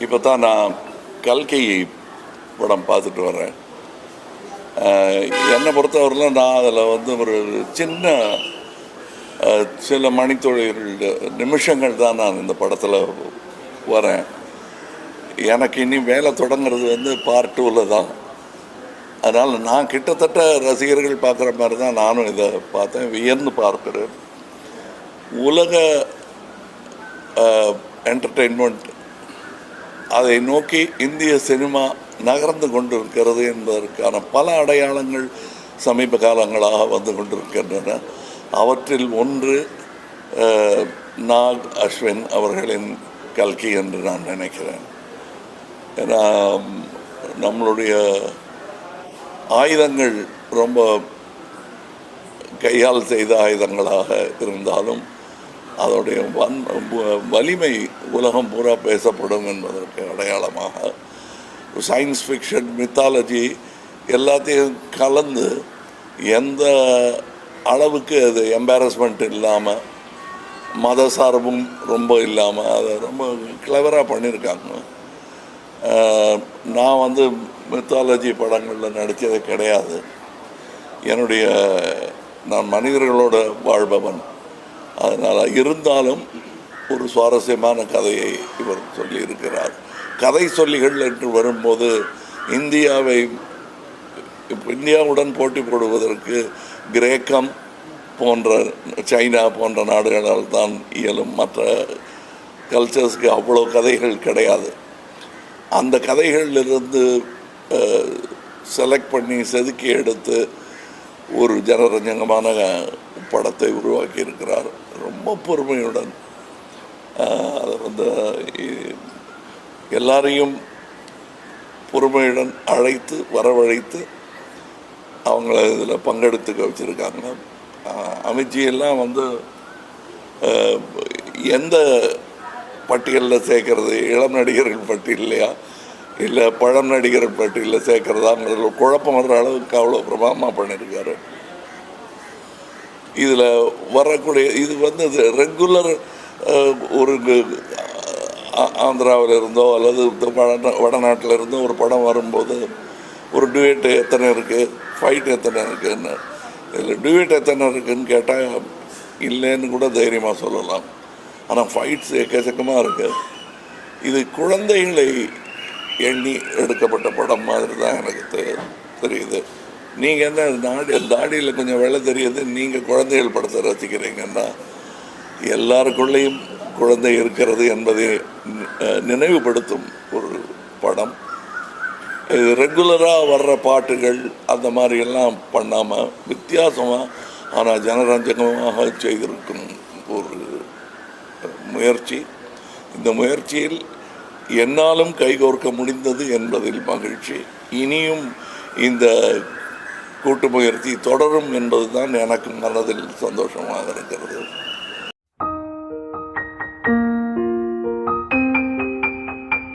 இப்போ தான் நான் கல்கி படம் பார்த்துட்டு வரேன். என்னை பொறுத்தவரையிலும் நான் அதில் வந்து ஒரு சில மணித்துளிகள் நிமிஷங்கள் தான் நான் இந்த படத்தில் வரேன். எனக்கு இனி வேலை தொடங்குறது வந்து பார்ட் 2ல் தான். அதனால் நான் கிட்டத்தட்ட ரசிகர்கள் பார்க்குற மாதிரி தான் நானும் இதை பார்த்தேன், வியந்து பார்க்குறேன். உலக என்டர்டெயின்மெண்ட் அதை நோக்கி இந்திய சினிமா நகர்ந்து கொண்டிருக்கிறது என்பதற்கான பல அடையாளங்கள் சமீப காலங்களாக வந்து கொண்டிருக்கின்றன. அவற்றில் ஒன்று நாக் அஸ்வின் அவர்களின் கல்கி என்று நான் நினைக்கிறேன். ஏன்னா நம்மளுடைய ஆயுதங்கள் ரொம்ப கையால் செய்த ஆயுதங்களாக இருந்தாலும் அதோடைய வலிமை உலகம் பூரா பேசப்படும் என்பதற்கு அடையாளமாக சயின்ஸ் ஃபிக்ஷன், மித்தாலஜி எல்லாத்தையும் கலந்து எந்த அளவுக்கு அது எம்பாரஸ்மெண்ட் இல்லாமல், மத சார்பும் ரொம்ப இல்லாமல் அதை ரொம்ப கிளவராக பண்ணியிருக்காங்க. நான் வந்து மித்தாலஜி படங்களில் நடித்தது கிடையாது. நான் மனிதர்களோட வாழ்பவன். அதனால் இருந்தாலும் ஒரு சுவாரஸ்யமான கதையை இவர் சொல்லியிருக்கிறார். கதை சொல்லிகள் என்று வரும்போது இந்தியாவுடன் போட்டி போடுவதற்கு கிரேக்கம் போன்ற, சைனா போன்ற நாடுகளால் தான் இயலும். மற்ற கல்ச்சர்ஸ்க்கு அவ்வளோ கதைகள் கிடையாது. அந்த கதைகளிலிருந்து செலக்ட் பண்ணி செதுக்கி எடுத்து ஒரு ஜனரஞ்சகமான படத்தை உருவாக்கி இருக்கிறார். ரொம்ப பொறுமையுடன் அதை வந்து எல்லாரையும் பொறுமையுடன் அழைத்து வரவழைத்து அவங்கள இதில் பங்கெடுத்துக்க வச்சுருக்காங்க. அமித்ஜியெல்லாம் வந்து எந்த பட்டியலில் சேர்க்கறது, இளம் நடிகர்கள் பட்டியலையா இல்லை பழம் நடிகர்கள் பட்டியலில் சேர்க்கறதாங்கிறதுல குழப்பம் வர்ற அளவுக்கு அவ்வளோ பிரபாவமாக பண்ணியிருக்காரு. இதில் வரக்கூடிய இது வந்து ரெகுலர் ஒரு ஆந்திராவில் இருந்தோ அல்லது வடநாட்டில் இருந்தோ ஒரு படம் வரும்போது ஒரு டியூட் எத்தனை இருக்குது, ஃபைட் எத்தனை இருக்குதுன்னு, இதில் டியூட் எத்தனை இருக்குதுன்னு கேட்டால் இல்லைன்னு கூட தைரியமாக சொல்லலாம். ஆனால் ஃபைட்ஸ் எக்கச்சக்கமாக இருக்குது. இது குழந்தைகளை எண்ணி எடுக்கப்பட்ட படம் மாதிரி தான் எனக்கு தெரியுது. நீங்கள் என்ன தாடியில் கொஞ்சம் வெள்ளை தெரியுது, நீங்கள் குழந்தைகள் படத்தை ரசிக்கிறீங்கன்னா எல்லாருக்குள்ளேயும் குழந்தை இருக்கிறது என்பதை நினைவுபடுத்தும் ஒரு படம். இது ரெகுலராக வர்ற பாட்டுகள் அந்த மாதிரியெல்லாம் பண்ணாமல் வித்தியாசமாக ஆனால் ஜனரஞ்சகமாக செய்திருக்கும் ஒரு முயற்சி. இந்த முயற்சியில் என்னாலும் கைகோர்க்க முடிந்தது என்பதில் மகிழ்ச்சி. இனியும் இந்த கூட்டு முயற்சி தொடரும் என்பது தான் எனக்கு மனதில் சந்தோஷமாக இருக்கிறது.